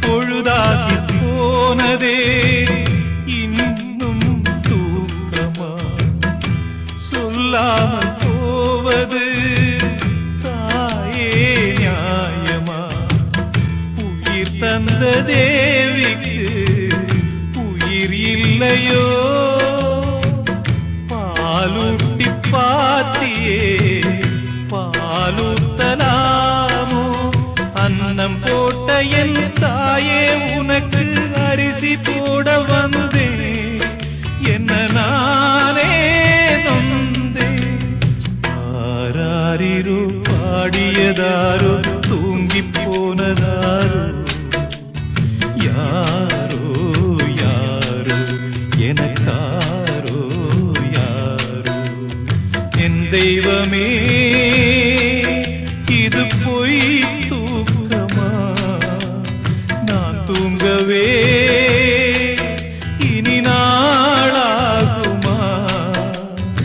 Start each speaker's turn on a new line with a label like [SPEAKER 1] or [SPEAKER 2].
[SPEAKER 1] பொழுதாகி போனதே இன்னும் தூக்கமா சொல்லாமல் போவது தாயே நியாயமா உயிர் தந்த தேவிக்கு உயிர் இல்லையோ பாலூட்டி பாத்தியே பாலூத்தலாமோ அன்னம் போட்ட என் தாயே உனக்கு அரிசி போட வந்தேன் என்ன நானே நொந்தேன் ஆராரிரோ பாடியதாரோ தூங்கி போனதாரோ யாரோ யாரோ எனக்காரோ யாரோ என் தெய்வமே இது பொய்